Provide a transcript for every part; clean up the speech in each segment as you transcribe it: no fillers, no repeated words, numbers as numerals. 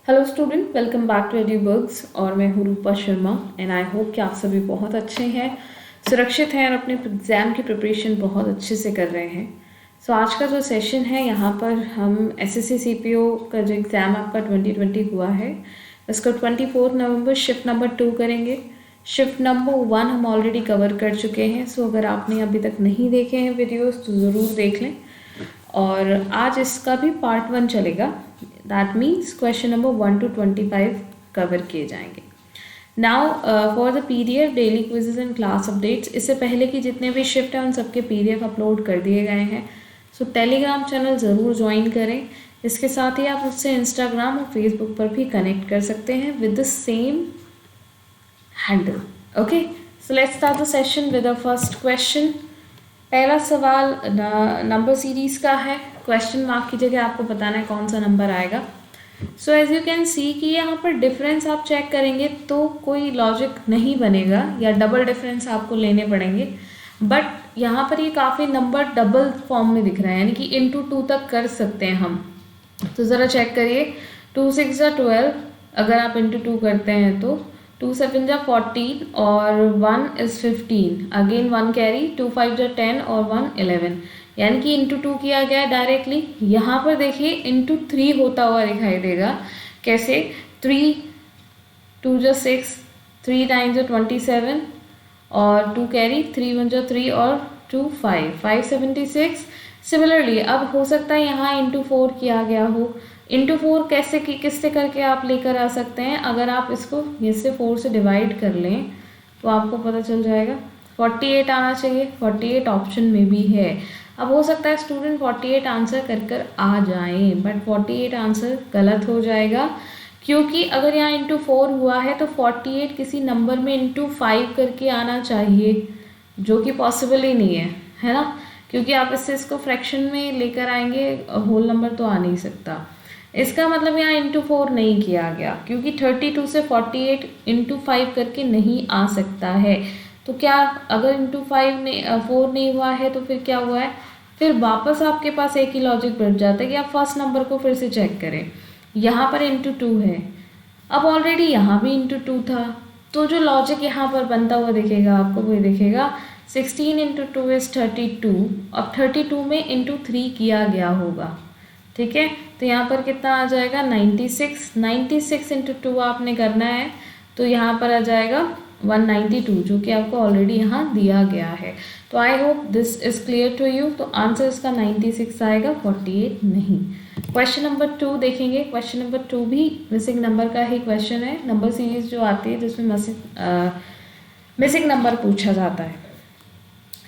Hello student, welcome back to Eduburgs. और मैं हूँ Rupa Sharma and I hope कि आप सभी बहुत अच्छे हैं, सुरक्षित हैं और अपने एग्ज़ाम की प्रिपरेशन बहुत अच्छे से कर रहे हैं। सो आज का जो सेशन है यहाँ पर हम एसएससी सीपीओ का जो एग्ज़ाम आपका 2020 हुआ है इसको 24 नवंबर शिफ्ट नंबर 2 करेंगे। शिफ्ट नंबर 1 हम ऑलरेडी कवर कर चुके हैं। सो अगर आपने अभी तक नहीं देखे हैं वीडियोज़ तो ज़रूर देख लें। और आज इसका भी पार्ट 1 चलेगा। That means question number 1 to 25 cover किए जाएंगे। Now for the PDF daily quizzes and class updates, इससे पहले की जितने भी शिफ्ट हैं उन सबके पीडीएफ अपलोड कर दिए गए हैं। सो टेलीग्राम चैनल ज़रूर ज्वाइन करें। इसके साथ ही आप उससे इंस्टाग्राम और फेसबुक पर भी कनेक्ट कर सकते हैं with the same handle. Okay, so let's start the session with the first question. पहला सवाल नंबर सीरीज़ का है। क्वेश्चन मार्क की जगह आपको बताना है कौन सा नंबर आएगा। So as you can see कि यहाँ पर डिफरेंस आप चेक करेंगे तो कोई लॉजिक नहीं बनेगा या डबल डिफरेंस आपको लेने पड़ेंगे। बट यहाँ पर ये काफ़ी नंबर डबल फॉर्म में दिख रहा है, यानी कि इंटू 2 तक कर सकते हैं हम। तो ज़रा चेक करिए, 2 6 12 अगर आप इंटू 2 करते हैं तो 2 7 14 और 1 is 15, अगेन 1 कैरी, 2 5 10 और 1 11, यानी कि इंटू 2 किया गया है डायरेक्टली। यहाँ पर देखिए इंटू 3 होता हुआ दिखाई देगा। कैसे? 3 2 6, 3 9 27 और 2 कैरी, 3 1 3 और 2 5 576। सिमिलरली अब हो सकता है यहाँ इंटू 4 किया गया हो। इंटू 4 कैसे की किससे करके आप लेकर आ सकते हैं? अगर आप इसको इससे 4 से डिवाइड कर लें तो आपको पता चल जाएगा 48 आना चाहिए। 48 ऑप्शन में भी है। अब हो सकता है स्टूडेंट 48 आंसर कर आ जाएं, बट 48 आंसर गलत हो जाएगा, क्योंकि अगर यहाँ इंटू 4 हुआ है तो 48 किसी नंबर में इंटू 5 करके आना चाहिए, जो कि पॉसिबल ही नहीं है ना? क्योंकि आप इसको फ्रैक्शन में लेकर आएंगे, होल नंबर तो आ नहीं सकता। इसका मतलब यहाँ इंटू 4 नहीं किया गया, क्योंकि 32 से 48 इंटू 5 करके नहीं आ सकता है। तो क्या अगर इंटू 4 नहीं हुआ है तो फिर क्या हुआ है? फिर वापस आपके पास एक ही लॉजिक बैठ जाता है कि आप फर्स्ट नंबर को फिर से चेक करें। यहाँ पर इंटू 2 है, अब ऑलरेडी यहाँ भी इंटू 2 था, तो जो लॉजिक यहाँ पर बनता हुआ दिखेगा आपको वो दिखेगा 16 इंटू 2 इज़ 32। अब 32 में इंटू 3 किया गया होगा, ठीक है? तो यहाँ पर कितना आ जाएगा? 96। 96 इंटू 2 आपने करना है तो यहाँ पर आ जाएगा 192, जो कि आपको ऑलरेडी यहाँ दिया गया है। तो I hope this is clear to you. तो आंसर इसका 96 आएगा, 48 नहीं। क्वेश्चन नंबर 2 देखेंगे। क्वेश्चन नंबर 2 भी मिसिंग नंबर का ही क्वेश्चन है। नंबर सीरीज जो आती है जिसमें मिसिंग नंबर पूछा जाता है।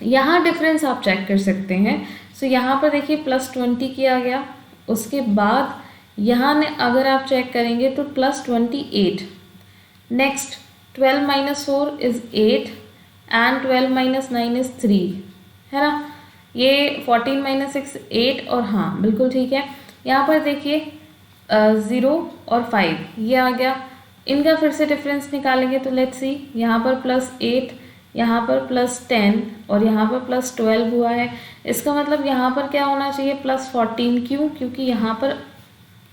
यहाँ डिफरेंस आप चेक कर सकते हैं। सो यहाँ पर देखिए +20 किया गया, उसके बाद यहाँ ने अगर आप चेक करेंगे तो +28। नेक्स्ट 12 - 4 इज़ 8 एंड 12 - 9 इज़ 3, है ना? ये 14 - 6 8 और हाँ बिल्कुल ठीक है। यहाँ पर देखिए 0 और 5 ये आ गया। इनका फिर से डिफरेंस निकालेंगे तो लेट्स सी, यहाँ पर +8, यहाँ पर +10 और यहाँ पर +12 हुआ है। इसका मतलब यहाँ पर क्या होना चाहिए? +14। क्यों? क्योंकि यहाँ पर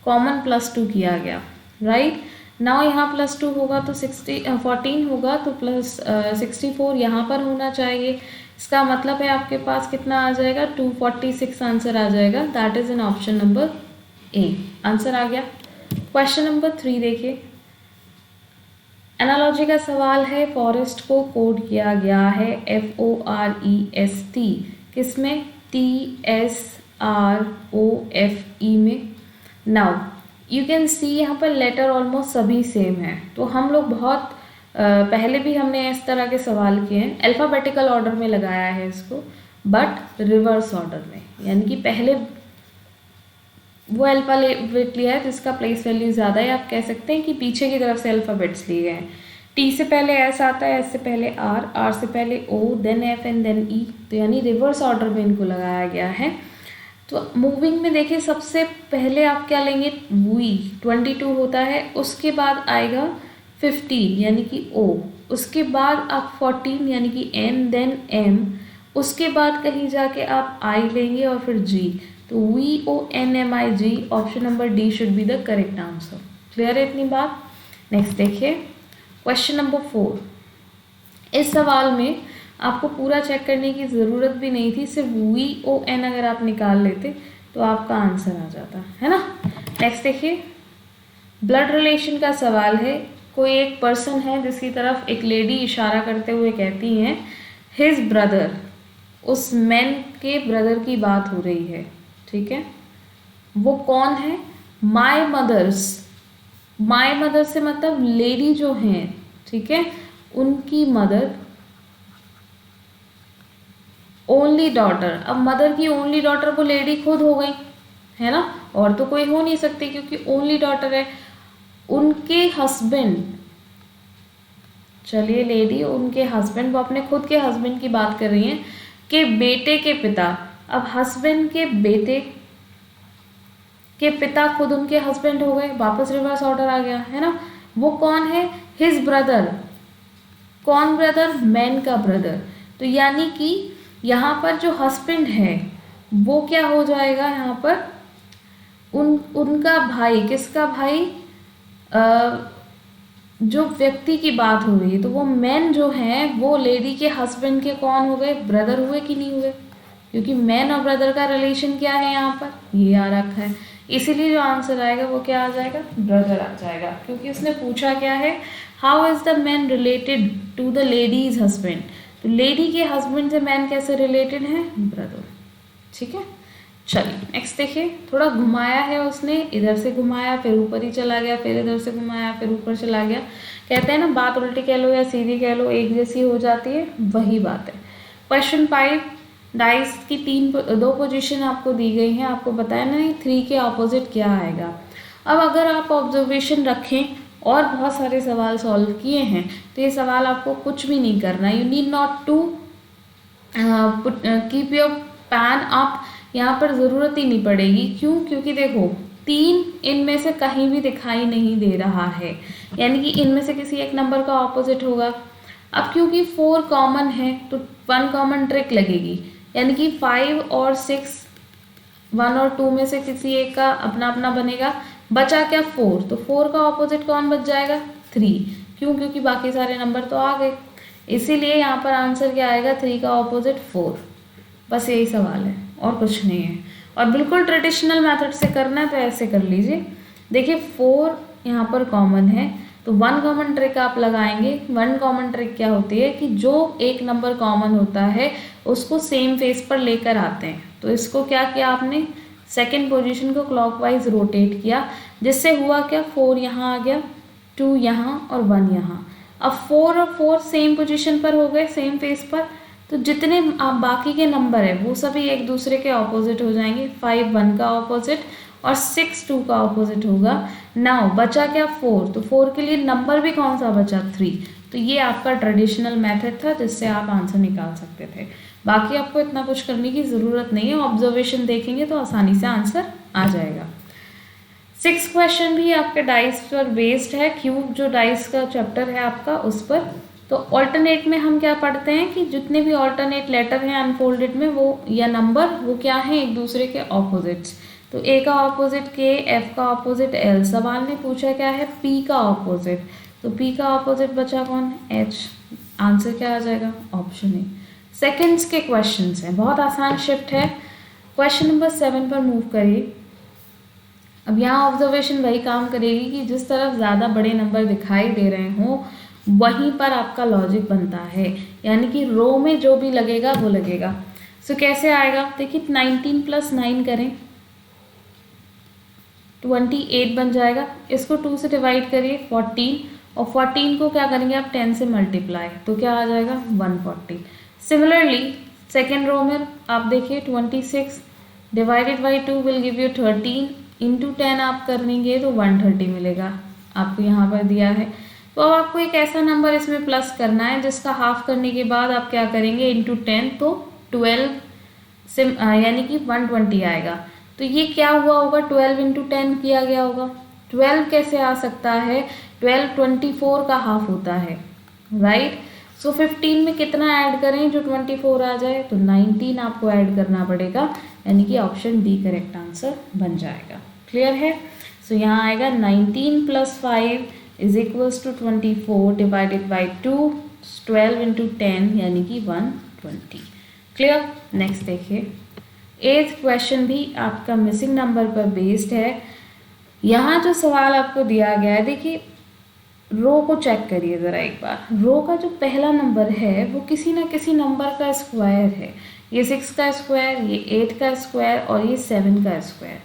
कॉमन +2 किया गया, राइट? नाउ यहाँ +2 होगा तो 14 होगा तो +64 यहाँ पर होना चाहिए। इसका मतलब है आपके पास कितना आ जाएगा? 246 आंसर आ जाएगा। That is in option number A. Answer आ गया। क्वेश्चन नंबर 3 देखिए। एनालॉजी का सवाल है। फॉरेस्ट को कोड किया गया है FOREST, किसमें? TSROFE में। नाउ यू कैन सी यहाँ पर लेटर ऑलमोस्ट सभी सेम है। तो हम लोग बहुत पहले भी हमने इस तरह के सवाल किए हैं। अल्फ़ाबेटिकल ऑर्डर में लगाया है इसको, बट रिवर्स ऑर्डर में, यानी कि पहले वो अल्फ़ाबेट लिया है जिसका प्लेस वैल्यू ज़्यादा है। आप कह सकते हैं कि पीछे की तरफ से अल्फ़ाबेट्स लिए गए हैं। T से पहले S आता है, S से पहले R, R से पहले O, then F and then E। तो यानी रिवर्स ऑर्डर में इनको लगाया गया है। तो मूविंग में देखिए सबसे पहले आप क्या लेंगे? V 22 होता है, उसके बाद आएगा 15 यानी कि O, उसके बाद आप 14 यानी कि N, देन M, उसके बाद कहीं जाके आप I लेंगे और फिर G। तो VONMIG, option number D should be the correct answer. Clear है इतनी बात। नेक्स्ट देखिए क्वेश्चन नंबर 4। इस सवाल में आपको पूरा चेक करने की ज़रूरत भी नहीं थी, सिर्फ VON अगर आप निकाल लेते तो आपका आंसर आ जाता है ना। नेक्स्ट देखिए ब्लड रिलेशन का सवाल है। कोई एक पर्सन है जिसकी तरफ एक लेडी इशारा करते हुए कहती हैं हिज ब्रदर, उस मैन के ब्रदर की बात हो रही है, ठीक है। वो कौन है? My mother's. माय मदर से मतलब लेडी जो हैं, ठीक है, उनकी मदर, ओनली डॉटर। अब मदर की ओनली डॉटर वो लेडी खुद हो गई है ना, और तो कोई हो नहीं सकती क्योंकि ओनली डॉटर है। उनके हस्बैंड, चलिए लेडी, उनके हस्बैंड, वो अपने खुद के हस्बैंड की बात कर रही हैं, के बेटे के पिता। अब हस्बैंड के बेटे के पिता खुद उनके हस्बैंड हो गए, वापस रिवर्स ऑर्डर आ गया है ना। वो कौन है? His brother. कौन ब्रदर? मैन का ब्रदर। तो यानी कि यहाँ पर जो हस्बैंड है वो क्या हो जाएगा, यहाँ पर उनका भाई। किसका भाई? जो व्यक्ति की बात हो रही है, तो वो मैन जो है वो लेडी के हस्बैंड के कौन हो गए? ब्रदर हुए कि नहीं हुए? क्योंकि मैन और ब्रदर का रिलेशन क्या है यहाँ पर, ये आ रखा है, इसीलिए जो आंसर आएगा वो क्या आ जाएगा? ब्रदर आ जाएगा। क्योंकि उसने पूछा क्या है, how is the man related to the lady's husband. तो लेडी के हस्बैंड से मैन कैसे रिलेटेड है? ब्रदर, ठीक है। चलिए नेक्स्ट देखिए, थोड़ा घुमाया है उसने, इधर से घुमाया फिर ऊपर ही चला गया, फिर इधर से घुमाया फिर ऊपर चला गया। कहते हैं ना, बात उल्टी कह लो या सीधी कह लो एक जैसी हो जाती है, वही बात है। क्वेश्चन 5, डाइस की दो पोजीशन आपको दी गई हैं, आपको बताया ना 3 के ऑपोजिट क्या आएगा। अब अगर आप ऑब्जर्वेशन रखें और बहुत सारे सवाल सॉल्व किए हैं तो ये सवाल आपको कुछ भी नहीं करना, you need not to keep your pen up, यहाँ पर ज़रूरत ही नहीं पड़ेगी। क्यों? क्योंकि देखो 3 इनमें से कहीं भी दिखाई नहीं दे रहा है, यानी कि इनमें से किसी एक नंबर का ऑपोजिट होगा। अब क्योंकि 4 कॉमन है तो 1 कॉमन ट्रिक लगेगी, यानी कि 5 और 6 1 और 2 में से किसी एक का अपना अपना बनेगा। बचा क्या? 4। तो 4 का ऑपोजिट कौन बच जाएगा? 3। क्यों? क्योंकि बाकी सारे नंबर तो आ गए, इसीलिए यहाँ पर आंसर क्या आएगा? 3 का ऑपोजिट 4। बस यही सवाल है और कुछ नहीं है। और बिल्कुल ट्रेडिशनल मेथड से करना है तो ऐसे कर लीजिए। देखिए 4 यहाँ पर कॉमन है तो 1 कॉमन ट्रिक आप लगाएंगे। 1 कॉमन ट्रिक क्या होती है कि जो एक नंबर कॉमन होता है उसको सेम फेस पर लेकर आते हैं। तो इसको क्या किया आपने? सेकेंड पोजीशन को क्लॉकवाइज रोटेट किया, जिससे हुआ क्या? 4 यहाँ आ गया, 2 यहाँ और 1 यहाँ। अब 4 और 4 सेम पोजीशन पर हो गए, सेम फेस पर, तो जितने आप बाकी के नंबर है वो सभी एक दूसरे के ऑपोजिट हो जाएंगे। 5 1 का ऑपोजिट और 6 2 का ऑपोजिट होगा। नाउ बचा क्या? 4। तो 4 के लिए नंबर भी कौन सा बचा? 3। तो ये आपका ट्रेडिशनल मेथड था जिससे आप आंसर निकाल सकते थे। बाकी आपको इतना कुछ करने की ज़रूरत नहीं है, ऑब्जर्वेशन देखेंगे तो आसानी से आंसर आ जाएगा। 6 क्वेश्चन भी आपके डाइस पर बेस्ड है, क्यूब जो डाइस का चैप्टर है आपका उस पर। तो ऑल्टरनेट में हम क्या पढ़ते हैं कि जितने भी ऑल्टरनेट लेटर हैं अनफोल्डेड में वो या नंबर वो क्या है? एक दूसरे के ऑपोजिट्स। तो ए का ऑपोजिट के, एफ का ऑपोजिट एल। सवाल ने पूछा क्या है? पी का ऑपोजिट। तो पी का ऑपोजिट बचा कौन? एच। आंसर क्या आ जाएगा? Option A. सेकेंड्स के क्वेश्चंस हैं, बहुत आसान शिफ्ट है। क्वेश्चन नंबर 7 पर मूव करिए। अब यहाँ ऑब्जर्वेशन वही काम करेगी कि जिस तरफ ज़्यादा बड़े नंबर दिखाई दे रहे हों वहीं पर आपका लॉजिक बनता है, यानी कि रो में जो भी लगेगा वो लगेगा। सो कैसे आएगा? देखिए 19 + 9 करें, 28 बन जाएगा। इसको 2 से डिवाइड करिए 14, और 14 को क्या करेंगे आप? 10 से मल्टीप्लाई, तो क्या आ जाएगा? 140। सिमिलरली सेकेंड रो में आप देखिए 26 divided by 2 will give you 13, into 10 आप करेंगे तो 130 मिलेगा, आपको यहाँ पर दिया है। तो अब आपको एक ऐसा नंबर इसमें प्लस करना है जिसका हाफ करने के बाद आप क्या करेंगे? इंटू 10, तो 12 से यानी कि 120 आएगा। तो ये क्या हुआ होगा? 12 × 10 किया गया होगा। 12 कैसे आ सकता है? 12 24 का हाफ होता है, राइट। सो 15 में कितना ऐड करें जो 24 आ जाए? तो 19 आपको ऐड करना पड़ेगा, यानी कि ऑप्शन डी करेक्ट आंसर बन जाएगा। क्लियर है? सो यहाँ आएगा 19 + 5 = 24 डिवाइडेड बाई 2, 12 × 10 यानी कि 120। क्लियर। नेक्स्ट देखिए, 8th क्वेश्चन भी आपका मिसिंग नंबर पर बेस्ड है। यहाँ जो सवाल आपको दिया गया है, देखिए रो को चेक करिए ज़रा एक बार। रो का जो पहला नंबर है वो किसी ना किसी नंबर का स्क्वायर है। ये 6 का स्क्वायर, ये 8 का स्क्वायर और ये 7 का स्क्वायर।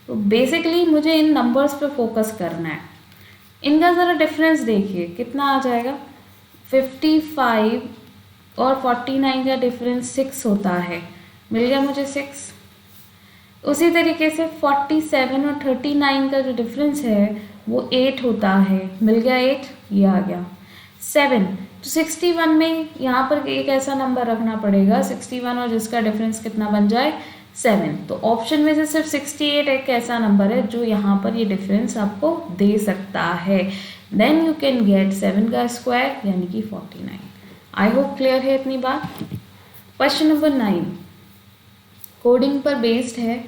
तो बेसिकली मुझे इन नंबर्स पे फोकस करना है। इनका ज़रा डिफरेंस देखिए कितना आ जाएगा। 55 और 49 का डिफरेंस 6 होता है, मिल गया मुझे 6। उसी तरीके से 47 और 39 का जो डिफरेंस है वो 8 होता है, मिल गया 8, ये आ गया 7। तो 61 में यहाँ पर एक ऐसा नंबर रखना पड़ेगा 61 और जिसका डिफरेंस कितना बन जाए 7। तो ऑप्शन में से सिर्फ 68 एक ऐसा नंबर है जो यहाँ पर ये डिफरेंस आपको दे सकता है। देन यू कैन गेट 7 का स्क्वायर यानी कि 49। आई होप क्लियर है इतनी बात। क्वेश्चन नंबर 9 कोडिंग पर बेस्ड है।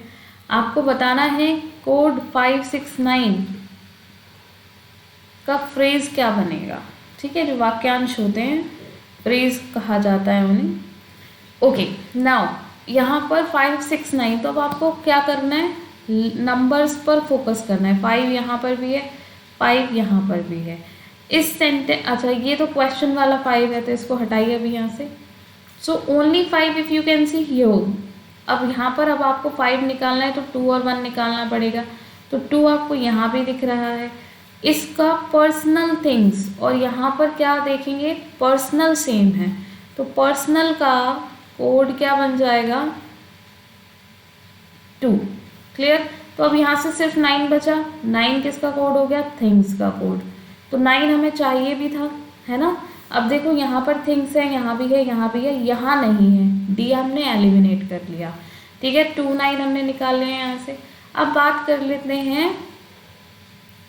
आपको बताना है कोड 569 का फ्रेज क्या बनेगा। ठीक है, जो वाक्यांश होते हैं फ्रेज कहा जाता है उन्हें। ओके, नाउ यहाँ पर 569, तो अब आपको क्या करना है, नंबर्स पर फोकस करना है। 5 यहाँ पर भी है, 5 यहाँ पर भी है। इस सेंटेंस, अच्छा ये तो क्वेश्चन वाला 5 है तो इसको हटाइए अभी यहाँ से। So only 5 if you can see here. अब यहाँ पर अब आपको 5 निकालना है तो 2 और 1 निकालना पड़ेगा। तो 2 आपको यहाँ भी दिख रहा है। इसका पर्सनल थिंग्स और यहाँ पर क्या देखेंगे, पर्सनल सेम है। तो पर्सनल का कोड क्या बन जाएगा 2। क्लियर। तो अब यहाँ से सिर्फ 9 बचा। 9 किसका कोड हो गया, थिंग्स का कोड। तो 9 हमें चाहिए भी था, है ना। अब देखो यहाँ पर थिंग्स है, यहाँ भी है, यहाँ भी है, यहाँ नहीं है। डी हमने एलिमिनेट कर लिया। ठीक है, 2 9 हमने निकाल लिया यहाँ से। अब बात कर लेते हैं,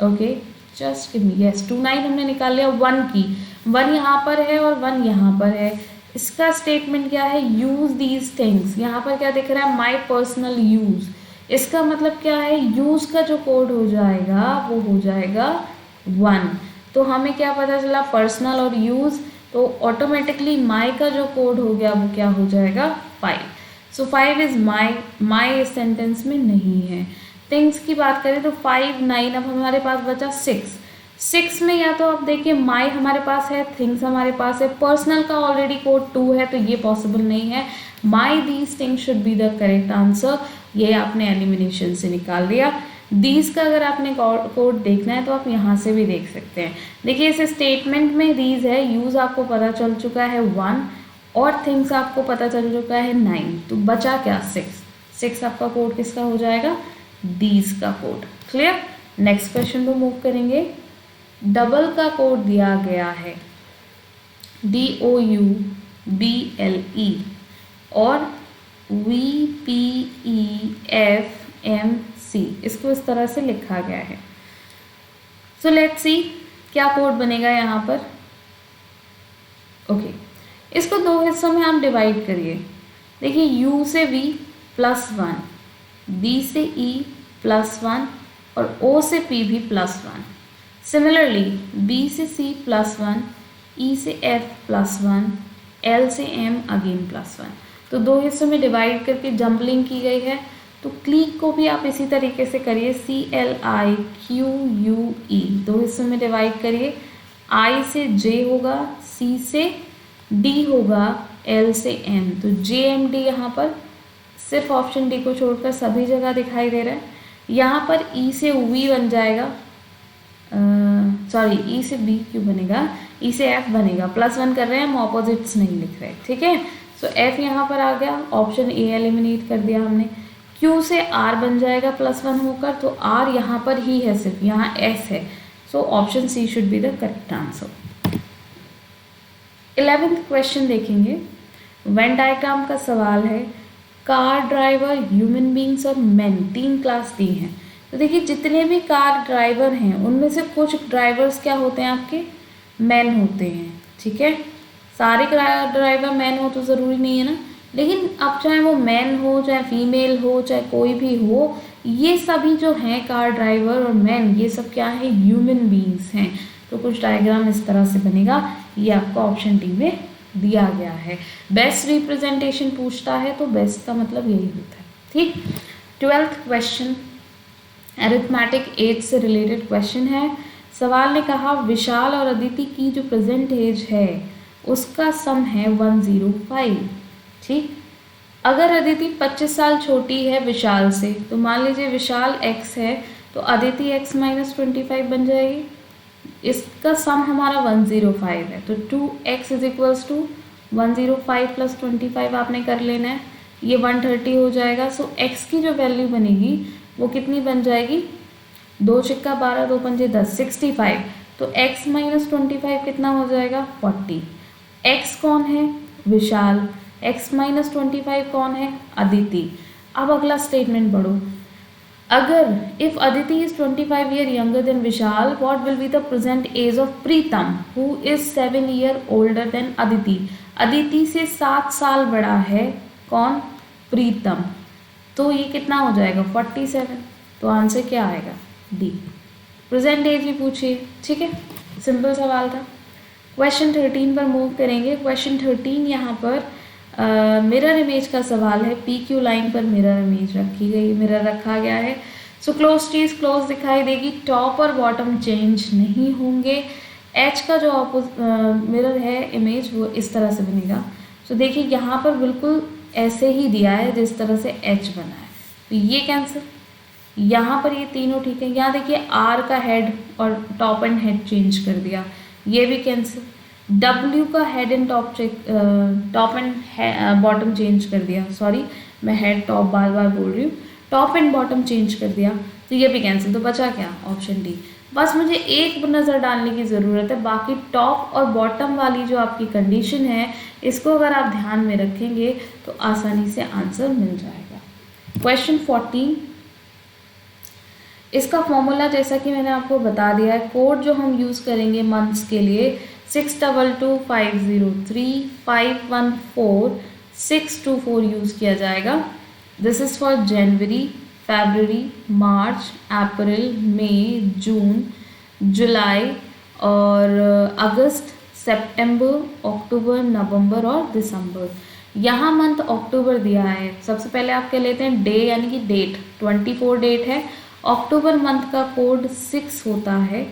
okay just give me, yes 2 9 हमने निकाल लिया 1 की। 1 यहाँ पर है और 1 यहाँ पर है। इसका स्टेटमेंट क्या है, यूज दीज थिंग्स। यहाँ पर क्या दिख रहा है, माई पर्सनल यूज। इसका मतलब क्या है, यूज का जो कोड हो जाएगा वो हो जाएगा 1। तो हमें क्या पता चला, पर्सनल और यूज। तो ऑटोमेटिकली माई का जो कोड हो गया वो क्या हो जाएगा 5। सो 5 इज माई। माई इस सेंटेंस में नहीं है। थिंग्स की बात करें तो 5 9, अब हमारे पास बचा 6। 6 में या तो आप देखिए माई हमारे पास है, थिंग्स हमारे पास है, पर्सनल का ऑलरेडी कोड 2 है तो ये पॉसिबल नहीं है। My these things should be the correct answer. ये आपने एलिमिनेशन से निकाल दिया। दीज का अगर आपने कोड देखना है तो आप यहाँ से भी देख सकते हैं। देखिए इस स्टेटमेंट में दीज है, यूज आपको पता चल चुका है 1 और थिंग्स आपको पता चल चुका है 9। तो बचा क्या 6। 6 आपका कोड किसका हो जाएगा, दीज का कोड। क्लियर। नेक्स्ट क्वेश्चन को मूव करेंगे। डबल का कोड दिया गया है DOUBLE और VPEFMC, इसको इस तरह से लिखा गया है। सो लेट्स सी क्या कोड बनेगा यहाँ पर। ओके, इसको 2 हिस्सों में आप डिवाइड करिए। देखिए U से V +1, B से E +1 और O से P भी +1। सिमिलरली B से C +1, E से F +1, L से M अगेन +1। तो 2 हिस्सों में डिवाइड करके जंबलिंग की गई है। तो क्लीक को भी आप इसी तरीके से करिए, CLIQUE 2 हिस्सों में डिवाइड करिए। I से J होगा, C से D होगा, L से M। तो JMD यहाँ पर सिर्फ ऑप्शन डी को छोड़कर सभी जगह दिखाई दे रहा है। यहाँ पर E से V बन जाएगा, सॉरी E से B क्यों बनेगा, E से F बनेगा। +1 कर रहे हैं हम, ऑपोजिट्स नहीं लिख रहे। ठीक है, सो F यहाँ पर आ गया, ऑप्शन ए एलिमिनेट कर दिया हमने। Q से R बन जाएगा +1 होकर, तो R यहाँ पर ही है, सिर्फ यहाँ S है। So option C should be the correct answer. 11th question देखेंगे। वेन डायग्राम का सवाल है। कार ड्राइवर, ह्यूमन बींग्स और मैन 3 क्लास दी हैं। तो देखिए जितने भी कार ड्राइवर हैं उनमें से कुछ ड्राइवर्स क्या होते हैं आपके, मैन होते हैं। ठीक है, सारे ड्राइवर मैन हो तो ज़रूरी नहीं है ना, लेकिन अब चाहे वो मैन हो चाहे फीमेल हो चाहे कोई भी हो, ये सभी जो हैं कार ड्राइवर और मैन, ये सब क्या है, ह्यूमन बीइंग्स हैं। तो कुछ डायग्राम इस तरह से बनेगा, ये आपको ऑप्शन डी में दिया गया है। बेस्ट रिप्रेजेंटेशन पूछता है तो बेस्ट का मतलब यही होता है। ठीक, 12th क्वेश्चन अरिथमेटिक एज से रिलेटेड क्वेश्चन है। सवाल ने कहा विशाल और अदिति की जो प्रेजेंट एज है उसका सम है 105। ठीक, अगर अदिति 25 साल छोटी है विशाल से, तो मान लीजिए विशाल x है तो अदिति x माइनस 25 बन जाएगी। इसका सम हमारा 105 है, तो 2x is equals to 105 plus 25 आपने कर लेना है, ये 130 हो जाएगा। सो x की जो वैल्यू बनेगी वो कितनी बन जाएगी, 2 छिक्का 12, 2 पंजे 10, 65। तो x माइनस 25 कितना हो जाएगा, 40। x कौन है, विशाल, x माइनस 25 कौन है, अदिति। अब अगला स्टेटमेंट पढ़ो, अगर if Aditi is 25 year younger than Vishal, what will be the present age of Pritam who is 7 year older than Aditi. Aditi से 7 साल बड़ा है कौन, प्रीतम। तो ये कितना हो जाएगा, 47। तो आंसर क्या आएगा, डी। प्रेजेंट एज भी पूछिए, ठीक है, सिंपल सवाल था। क्वेश्चन 13 पर मूव करेंगे। क्वेश्चन 13 यहाँ पर मिरर इमेज का सवाल है। पी क्यू लाइन पर मिरर इमेज रखी गई, मिरर रखा गया है। सो क्लोज चीज़ क्लोज दिखाई देगी, टॉप और बॉटम चेंज नहीं होंगे। एच का जो मिरर है इमेज वो इस तरह से बनेगा। सो देखिए यहाँ पर बिल्कुल ऐसे ही दिया है जिस तरह से एच बना है, तो ये कैंसिल। यहाँ पर ये तीनों ठीक है। यहाँ देखिए आर का हेड और टॉप एंड हेड चेंज कर दिया, ये भी कैंसिल। W का head and top and bottom change कर दिया, सॉरी मैं हेड टॉप बार बार बोल रही हूँ, टॉप एंड बॉटम चेंज कर दिया, तो ये भी कैंसिल। तो बचा क्या, ऑप्शन डी। बस मुझे एक नज़र डालने की ज़रूरत है, बाकी टॉप और बॉटम वाली जो आपकी कंडीशन है इसको अगर आप ध्यान में रखेंगे तो आसानी से आंसर मिल जाएगा। क्वेश्चन 14, इसका फॉर्मूला जैसा कि मैंने आपको बता दिया है, कोड जो हम यूज़ करेंगे मंथ्स के लिए 622503514624 यूज़ किया जाएगा। दिस इज़ फॉर जनवरी, फरवरी, मार्च, अप्रैल, मई, जून, जुलाई और अगस्त, सितंबर, अक्टूबर, नवंबर और दिसंबर। यहाँ मंथ अक्टूबर दिया है, सबसे पहले आप क्या लेते हैं, डे यानी कि डेट, 24 डेट है। अक्टूबर मंथ का कोड 6 होता है,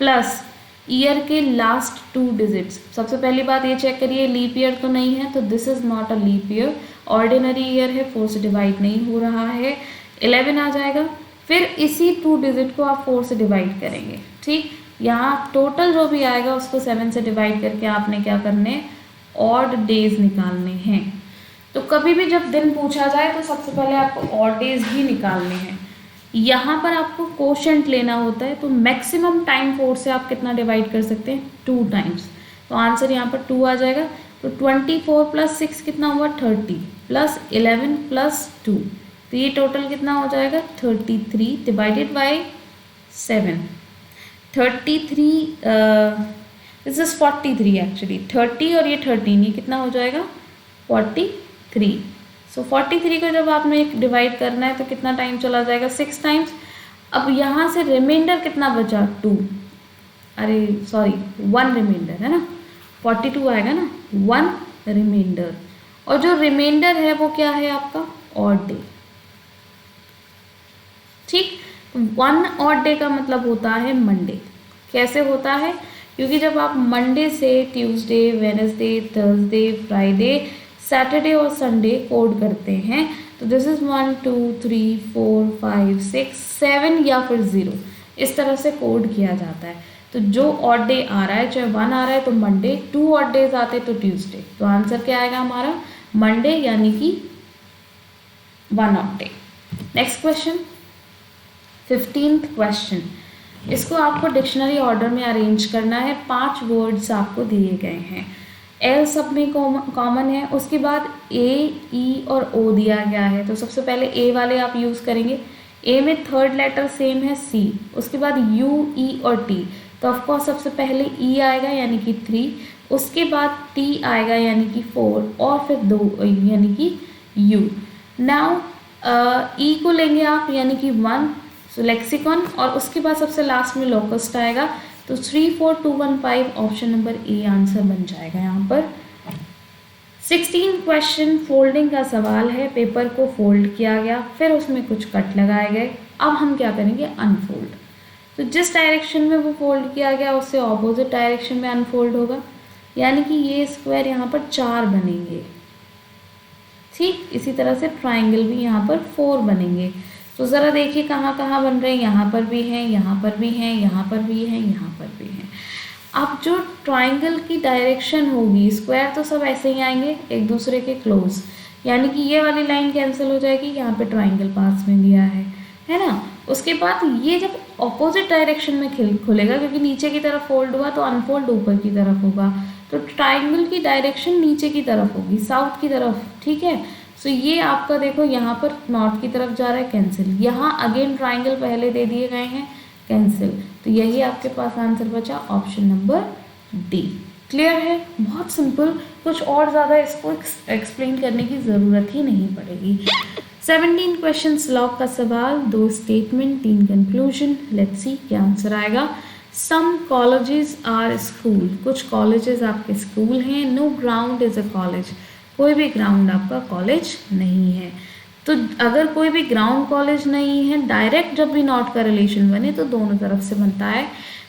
प्लस ईयर के लास्ट 2 डिजिट्स। सबसे पहली बात ये चेक करिए लीप ईयर तो नहीं है, तो this is not a leap year, ordinary year है, 4 से डिवाइड नहीं हो रहा है, 11 आ जाएगा। फिर इसी 2 डिजिट को आप 4 से डिवाइड करेंगे, ठीक। यहाँ टोटल जो भी आएगा उसको 7 से डिवाइड करके आपने क्या करने, ऑड डेज निकालने हैं। तो कभी भी जब दिन पूछा जाए तो सबसे पहले आपको ऑड डेज ही निकालने हैं। यहाँ पर आपको कोशेंट लेना होता है, तो मैक्सिमम टाइम 4 से आप कितना डिवाइड कर सकते हैं, 2 टाइम्स। तो आंसर यहाँ पर 2 आ जाएगा। तो 24 प्लस 6 कितना हुआ, 30, प्लस 11 प्लस 2, तो ये टोटल कितना हो जाएगा, 33 divided by 7। 33 this is 43 actually, 30 और ये 13, ये कितना हो जाएगा, 43। सो 43 को जब आपने डिवाइड करना है तो कितना टाइम चला जाएगा, 6 टाइम्स। अब यहाँ से रिमाइंडर कितना बचा, 2, अरे सॉरी 1 रिमाइंडर है ना, 42 आएगा ना, 1 रिमाइंडर। और जो रिमाइंडर है वो क्या है आपका, ऑड डे, ठीक। 1 ऑड डे का मतलब होता है मंडे। कैसे होता है, क्योंकि जब आप मंडे से Tuesday, Wednesday, Thursday, Friday, Saturday और संडे कोड करते हैं, तो दिस इज 1 2 3 4 5 6 7 या फिर 0, इस तरह से कोड किया जाता है। तो जो ऑड डे आ रहा है, चाहे 1 आ रहा है तो मंडे, 2 ऑड डेज आते हैं तो ट्यूसडे। तो आंसर क्या आएगा हमारा, मंडे यानी कि 1 odd day. Next question, 15th question, इसको आपको डिक्शनरी ऑर्डर में अरेंज करना है। 5 वर्ड्स आपको दिए गए हैं, एल सब में कॉमन है, उसके बाद ए, ई और ओ दिया गया है। तो सबसे पहले ए वाले आप यूज़ करेंगे, ए में 3rd लेटर सेम है सी, उसके बाद यू, ई और टी, तो ऑफकोर्स सबसे पहले ई आएगा यानी कि 3, उसके बाद टी आएगा यानी कि 4 और फिर 2 यानी कि यू। नाउ ई को लेंगे आप यानी कि 1, सो लेक्सिकॉन, और उसके बाद सबसे लास्ट में लोकस्ट आएगा। तो 34215 ऑप्शन नंबर ए आंसर बन जाएगा यहाँ पर। 16 क्वेश्चन फोल्डिंग का सवाल है। पेपर को फोल्ड किया गया, फिर उसमें कुछ कट लगाए गए। अब हम क्या करेंगे, अनफोल्ड। तो जिस डायरेक्शन में वो फोल्ड किया गया उससे ऑपोजिट डायरेक्शन में अनफोल्ड होगा, यानी कि ये स्क्वायर यहाँ पर 4 बनेंगे। ठीक इसी तरह से ट्राइंगल भी यहाँ पर 4 बनेंगे। तो ज़रा देखिए कहाँ कहाँ बन रहे हैं, यहाँ पर भी हैं, यहाँ पर भी हैं, यहाँ पर भी हैं, यहाँ पर भी हैं। अब जो ट्राइंगल की डायरेक्शन होगी, स्क्वायर तो सब ऐसे ही आएंगे एक दूसरे के क्लोज, यानी कि ये वाली लाइन कैंसिल हो जाएगी, यहाँ पे ट्राइंगल पास में दिया है ना। उसके बाद ये जब ऑपोजिट डायरेक्शन में खुलेगा, क्योंकि नीचे की तरफ फोल्ड हुआ तो अनफोल्ड ऊपर की तरफ होगा, तो ट्राइंगल की डायरेक्शन नीचे की तरफ होगी, साउथ की तरफ। ठीक है, सो ये आपका देखो यहाँ पर नॉर्थ की तरफ जा रहा है, कैंसिल। यहाँ अगेन ट्राइंगल पहले दे दिए गए हैं, कैंसिल। तो यही आपके पास आंसर बचा, ऑप्शन नंबर डी। क्लियर है, बहुत सिंपल, कुछ और ज़्यादा इसको एक्सप्लेन करने की ज़रूरत ही नहीं पड़ेगी। 17 क्वेश्चन लॉग का सवाल, 2 स्टेटमेंट, 3 कंक्लूजन। लेट्स सी क्या आंसर आएगा। सम कॉलेजेस आर स्कूल, कुछ कॉलेजेस आपके स्कूल हैं। No ground is a college, कोई भी ग्राउंड आपका कॉलेज नहीं है। तो अगर कोई भी ग्राउंड कॉलेज नहीं है, डायरेक्ट जब भी नॉट का रिलेशन बने तो दोनों तरफ से बनता है।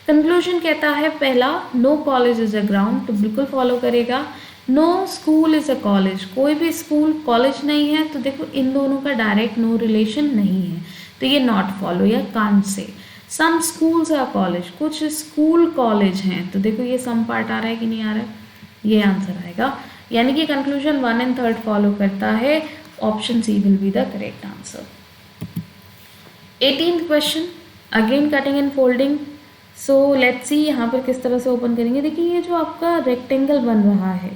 कंक्लूजन कहता है पहला, no college is a ground, तो बिल्कुल फॉलो करेगा। No school is a college, कोई भी स्कूल कॉलेज नहीं है, तो देखो इन दोनों का डायरेक्ट नो रिलेशन नहीं है, तो ये नॉट फॉलो या can't say. Some schools are college, कुछ स्कूल कॉलेज हैं, तो देखो ये सम पार्ट आ रहा है कि नहीं आ रहा है, ये आंसर आएगा। यानी कि कंक्लूजन 1 and 3 फॉलो करता है, option C will be the correct answer. 18th question, again cutting and folding. So let's see यहाँ पर किस तरह से ओपन करेंगे। देखिए ये जो आपका रेक्टेंगल बन रहा है,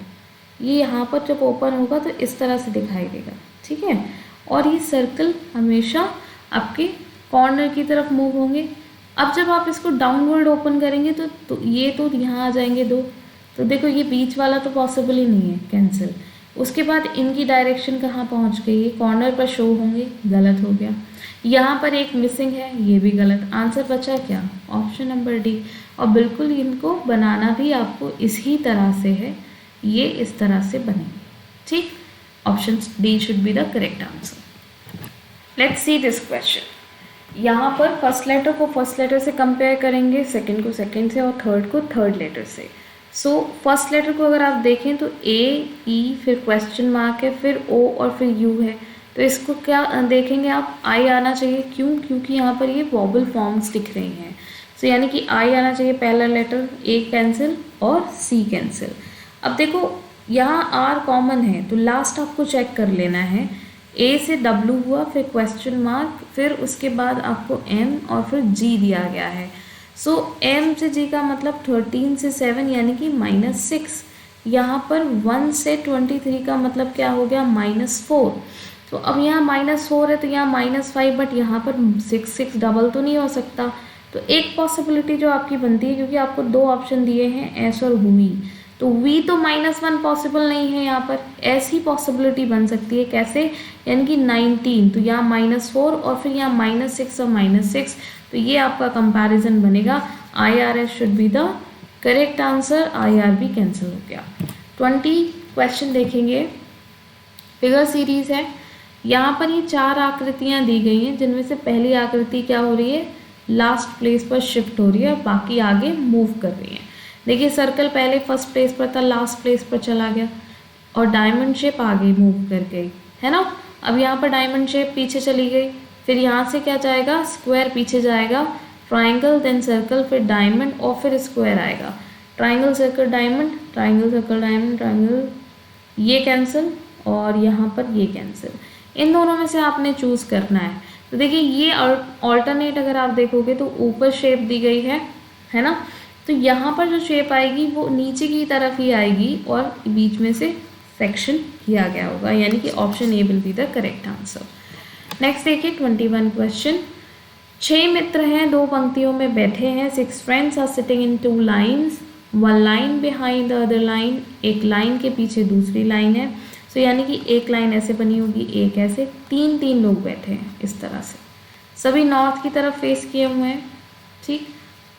ये यहाँ पर जब ओपन होगा तो इस तरह से दिखाई देगा, ठीक है। और ये सर्कल हमेशा आपके कॉर्नर की तरफ मूव होंगे। अब जब आप इसको डाउनवर्ड ओपन करेंगे तो ये तो यहाँ आ जाएंगे 2, तो देखो ये बीच वाला तो पॉसिबल ही नहीं है, कैंसिल। उसके बाद इनकी डायरेक्शन कहाँ पहुँच गई, कॉर्नर पर शो होंगे, गलत हो गया। यहाँ पर एक मिसिंग है, ये भी गलत। आंसर बचा क्या, ऑप्शन नंबर डी। और बिल्कुल इनको बनाना भी आपको इसी तरह से है, ये इस तरह से बनेंगे, ठीक। Option D should be the correct answer. Let's see this question. यहाँ पर फर्स्ट लेटर को फर्स्ट लेटर से कंपेयर करेंगे, सेकंड को सेकंड से, और थर्ड को थर्ड लेटर से। सो फर्स्ट लेटर को अगर आप देखें तो ए, ई, फिर क्वेश्चन मार्क है, फिर ओ और फिर यू है। तो इसको क्या देखेंगे आप, आई आना चाहिए। क्यों, क्योंकि यहाँ पर ये वॉबल फॉर्म्स दिख रही हैं। सो यानी कि आई आना चाहिए पहला लेटर, ए कैंसिल और सी कैंसिल। अब देखो यहाँ आर कॉमन है, तो लास्ट आपको चेक कर लेना है। ए से डब्ल्यू हुआ, फिर क्वेश्चन मार्क, फिर उसके बाद आपको एम और फिर जी दिया गया है। सो एम से जी का मतलब 13 से 7 यानी कि -6। यहाँ पर 1 से 23 का मतलब क्या हो गया, -4। तो अब यहाँ -4 है तो यहाँ -5, बट यहाँ पर 6 डबल तो नहीं हो सकता। तो एक पॉसिबिलिटी जो आपकी बनती है, क्योंकि आपको 2 ऑप्शन दिए हैं एस और वी, तो वी तो -1 पॉसिबल नहीं है, यहाँ पर एस ही पॉसिबिलिटी बन सकती है। कैसे, यानी कि 19, तो यहाँ -4 और फिर यहाँ -6 और -6, तो ये आपका कंपैरिजन बनेगा। I R S should be the correct answer, I R B cancel हो गया। 20 क्वेश्चन देखेंगे, फिगर सीरीज है। यहाँ पर ये 4 आकृतियाँ दी गई हैं, जिनमें से पहली आकृति क्या हो रही है, लास्ट प्लेस पर शिफ्ट हो रही है और बाकी आगे मूव कर रही है। देखिए सर्कल पहले फर्स्ट प्लेस पर था, लास्ट प्लेस पर चला गया, और डायमंड शेप आगे मूव कर गई, है ना। अब यहाँ पर डायमंड शेप पीछे चली गई, फिर यहाँ से क्या जाएगा, स्क्वायर पीछे जाएगा, ट्राइंगल देन सर्कल, फिर डायमंड और फिर स्क्वायर आएगा। Triangle circle diamond, triangle circle diamond, triangle, ये कैंसिल और यहाँ पर ये कैंसिल। इन दोनों में से आपने चूज़ करना है। तो देखिए ये ऑल्टरनेट अगर आप देखोगे तो ऊपर शेप दी गई है ना। तो यहाँ पर जो शेप आएगी वो नीचे की तरफ ही आएगी और बीच में से सेक्शन किया गया होगा, यानी कि option A will be the correct answer. Next देखिए 21 क्वेश्चन। 6 मित्र हैं, 2 पंक्तियों में बैठे हैं। 6 friends are sitting in 2 lines, 1 line behind the other line, एक लाइन के पीछे दूसरी लाइन है। सो यानी कि एक लाइन ऐसे बनी होगी, एक ऐसे, तीन तीन लोग बैठे हैं इस तरह से, सभी नॉर्थ की तरफ फेस किए हुए हैं। ठीक,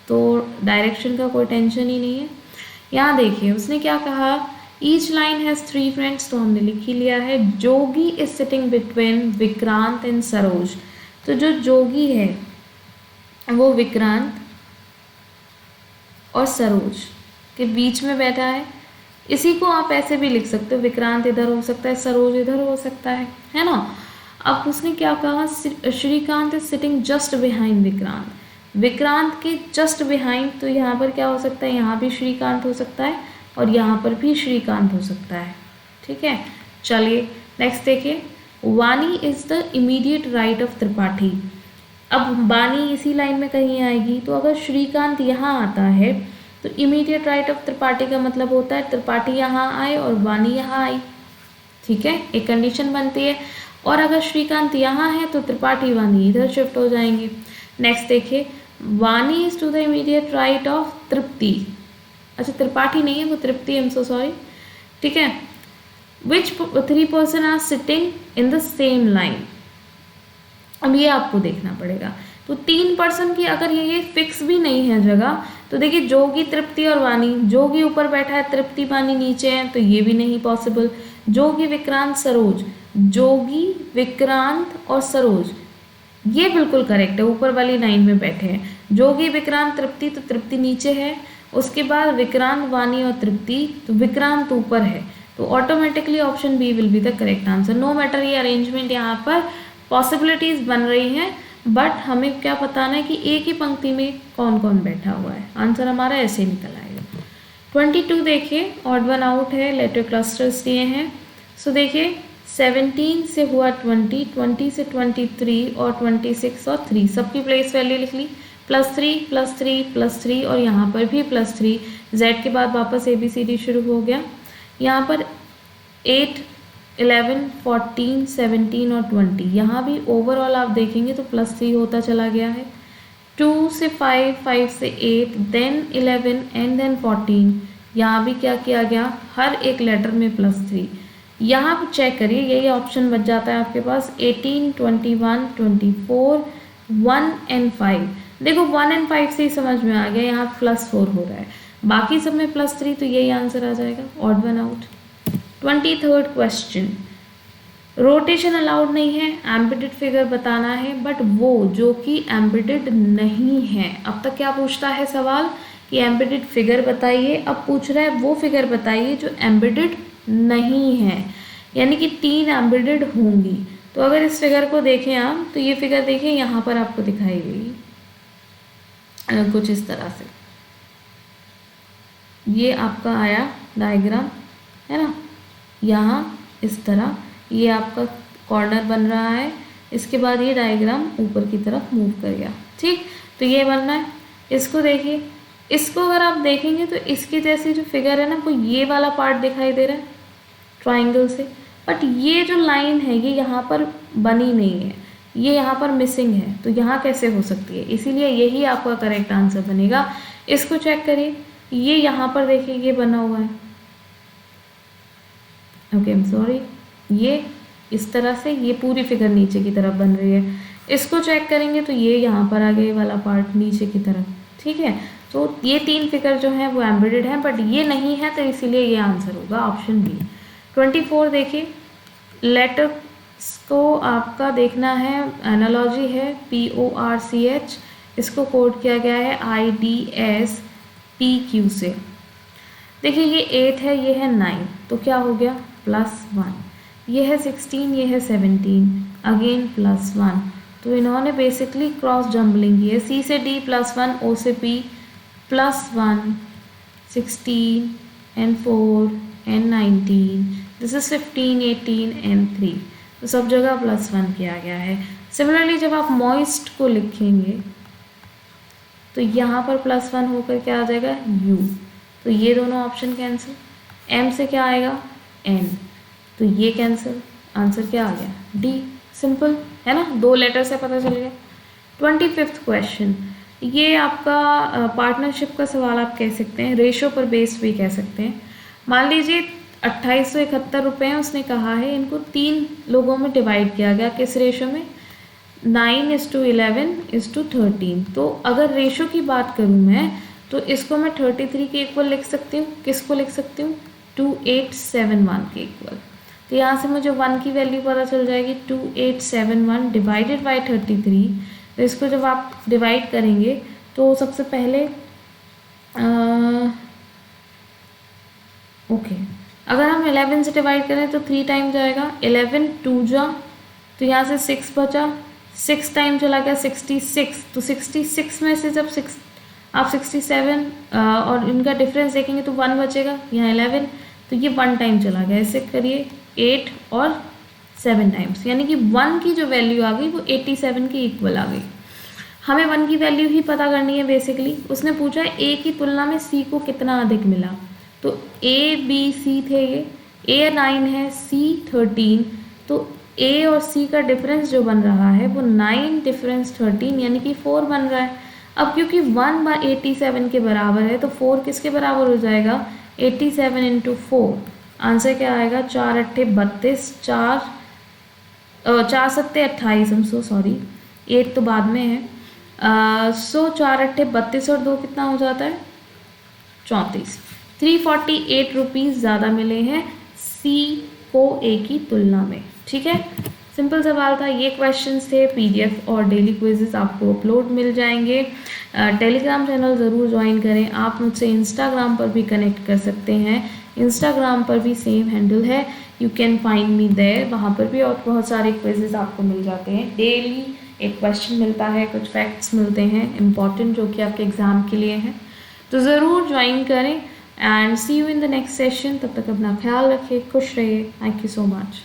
तो डायरेक्शन का कोई टेंशन ही नहीं है। यहाँ देखिए उसने क्या कहा, ईच लाइन हैज़ 3 फ्रेंड्स, तो हमने लिख ही लिया है। जोगी is sitting between Vikrant and Saroj, तो जो जोगी है वो विक्रांत और सरोज के बीच में बैठा है। इसी को आप ऐसे भी लिख सकते हो, विक्रांत इधर हो सकता है, सरोज इधर हो सकता है ना। अब उसने क्या कहा, Shrikant is sitting just behind Vikrant, Vikrant के जस्ट बिहाइंड, तो यहाँ पर क्या हो सकता है, यहाँ भी श्रीकांत हो सकता है और यहाँ पर भी श्रीकांत हो सकता है। ठीक है, चलिए नेक्स्ट देखिए, Wani is the immediate right of Tripathi. अब वानी इसी लाइन में कहीं आएगी, तो अगर श्रीकांत यहाँ आता है तो इमीडिएट राइट ऑफ त्रिपाठी का मतलब होता है त्रिपाठी यहाँ आए और वानी यहाँ आई। ठीक है, एक कंडीशन बनती है। और अगर श्रीकांत यहाँ है तो त्रिपाठी वानी इधर शिफ्ट हो जाएंगे। नेक्स्ट देखिए, Wani is to the immediate right of Tripti, अच्छा त्रिपाठी नहीं है वो तृप्ति, आई एम सो सॉरी। ठीक है, which 3 person are sitting in the same line, अब ये आपको देखना पड़ेगा। तो 3 पर्सन की अगर ये फिक्स भी नहीं है जगह, तो देखिए जोगी तृप्ति और वानी, जोगी ऊपर बैठा है, तृप्ति वानी नीचे है, तो ये भी नहीं पॉसिबल। जोगी विक्रांत सरोज, जोगी विक्रांत और सरोज, ये बिल्कुल करेक्ट है, ऊपर वाली लाइन में बैठे हैं। जोगी विक्रांत तृप्ति, तो तृप्ति नीचे है, उसके बाद विक्रांत वानी और तृप्ति, तो विक्रांत ऊपर है, तो automatically option B will be the correct answer. No matter ये अरेंजमेंट यहाँ पर पॉसिबिलिटीज बन रही हैं, बट हमें क्या बताना है कि एक ही पंक्ति में कौन कौन बैठा हुआ है, आंसर हमारा ऐसे निकल आएगा। 22 देखिए, ऑड वन आउट है, लेटर क्लस्टर्स दिए हैं। सो देखिए 17 से हुआ 20, 20 से 23 और 26 और 3, सबकी प्लेस वैल्यू लिख ली, +3 +3 +3 और यहाँ पर भी +3, z के बाद वापस ABCD शुरू हो गया। यहाँ पर 8 11 14 17 और 20, यहाँ भी ओवरऑल आप देखेंगे तो +3 होता चला गया है। 2 से 5, 5 से 8, देन 11 एंड देन 14, यहाँ भी क्या किया गया, हर एक लेटर में +3। यहाँ पर चेक करिए, यही ऑप्शन बच जाता है आपके पास 18 21 24 1 एंड 5। देखो 1 एंड 5 से ही समझ में आ गया, यहाँ +4 हो रहा है, बाकी सब में +3, तो यही आंसर आ जाएगा, odd one out. 23rd question, rotation allowed नहीं है, एम्बेडेड फिगर बताना है, बट वो जो कि एम्बेडेड नहीं है। अब तक क्या पूछता है सवाल कि एम्बेडेड फिगर बताइए, अब पूछ रहा है वो फिगर बताइए जो एम्बेडेड नहीं है, यानी कि 3 एम्बेडेड होंगी। तो अगर इस फिगर को देखें आप, तो ये फिगर देखिए यहाँ पर आपको दिखाई देगी कुछ इस तरह से, ये आपका आया डायग्राम, है ना, यहाँ इस तरह ये आपका कॉर्नर बन रहा है, इसके बाद ये डायग्राम ऊपर की तरफ मूव कर गया। ठीक, तो ये बनना है। इसको देखिए, इसको अगर आप देखेंगे तो इसकी जैसी जो फिगर है ना, वो ये वाला पार्ट दिखाई दे रहा है ट्राइंगल से, बट ये जो लाइन है ये यहाँ पर बनी नहीं है, ये यहाँ पर मिसिंग है, तो यहाँ कैसे हो सकती है, इसीलिए यही आपका करेक्ट आंसर बनेगा। इसको चेक करिए, ये यहाँ पर देखिए ये बना हुआ है, ओके आई एम सॉरी, ये इस तरह से ये पूरी फिगर नीचे की तरफ बन रही है। इसको चेक करेंगे तो ये यहाँ पर आ गया, ये वाला पार्ट नीचे की तरफ। ठीक है, तो ये 3 फिगर जो है वो एम्बेडेड है, बट ये नहीं है, तो इसीलिए ये आंसर होगा ऑप्शन बी। 24 देखिए, लेटर्स को आपका देखना है, एनालॉजी है PORCH, इसको कोड किया गया है IDSPQ से। देखिए ये 8 है, ये है 9, तो क्या हो गया +1, ये है 16, ये है 17, अगेन +1, तो इन्होंने बेसिकली क्रॉस जम्बलिंग की है, C से D +1, O से P +1, 16 and 4 and 19, this is 15 18 and 3, तो सब जगह +1 किया गया है। सिमिलरली जब आप मॉइस्ट को लिखेंगे तो यहाँ पर +1 होकर क्या आ जाएगा U, तो ये दोनों ऑप्शन कैंसिल, M से क्या आएगा N, तो ये कैंसिल, आंसर क्या आ गया D, सिंपल है ना, 2 लेटर से पता चल गया। 25th क्वेश्चन, ये आपका पार्टनरशिप का सवाल आप कह सकते हैं, रेशो पर बेस्ड भी कह सकते हैं। मान लीजिए ₹2871 हैं, उसने कहा है इनको 3 लोगों में डिवाइड किया गया, किस रेशो में? 9:11:13। तो अगर रेशो की बात करूँ मैं तो इसको मैं 33 के इक्वल लिख सकती हूँ, किसको लिख सकती हूँ? 2871 के इक्वल। तो यहाँ से मुझे 1 की वैल्यू पता चल जाएगी, 2871 डिवाइडेड बाई 33। तो इसको जब आप डिवाइड करेंगे तो सबसे पहले ओके अगर हम 11 से डिवाइड करें तो 3 टाइम जाएगा, 11 2 जा, तो यहाँ से 6 बचा, 6 टाइम चला गया 66, तो 66 में से जब 6 आप 67 और इनका डिफरेंस देखेंगे तो 1 बचेगा, यहाँ 11, तो ये 1 टाइम चला गया। ऐसे करिए 8 और 7 टाइम्स, यानी कि 1 की जो वैल्यू आ गई वो 87 के इक्वल आ गई। हमें 1 की वैल्यू ही पता करनी है बेसिकली। उसने पूछा ए की तुलना में सी को कितना अधिक मिला, तो ए बी सी थे ये, ए 9 है, सी 13, तो ए और सी का डिफरेंस जो बन रहा है वो 9 डिफरेंस 13 यानी कि 4 बन रहा है। अब क्योंकि 1/87 के बराबर है तो 4 किसके बराबर हो जाएगा? 87 इंटू 4। आंसर क्या आएगा? 4 अट्ठे 32, 4 सत्ते 28, हम सो सॉरी 8 तो बाद में है। 4 अट्ठे 32 और 2 कितना हो जाता है? 34। 348 रुपीज़ ज़्यादा मिले हैं सी को ए की तुलना में। ठीक है, सिंपल सवाल था। ये क्वेश्चंस थे। पीडीएफ और डेली क्विजेस आपको अपलोड मिल जाएंगे। टेलीग्राम चैनल ज़रूर ज्वाइन करें। आप मुझसे इंस्टाग्राम पर भी कनेक्ट कर सकते हैं, इंस्टाग्राम पर भी सेम हैंडल है, you can find me there. वहाँ पर भी और बहुत सारे क्विजेस आपको मिल जाते हैं। डेली एक क्वेश्चन मिलता है, कुछ फैक्ट्स मिलते हैं इंपॉर्टेंट जो कि आपके एग्ज़ाम के लिए हैं, तो ज़रूर ज्वाइन करें। And see you in the next session. तब तक अपना ख्याल रखिए, खुश रहिए। Thank you so much.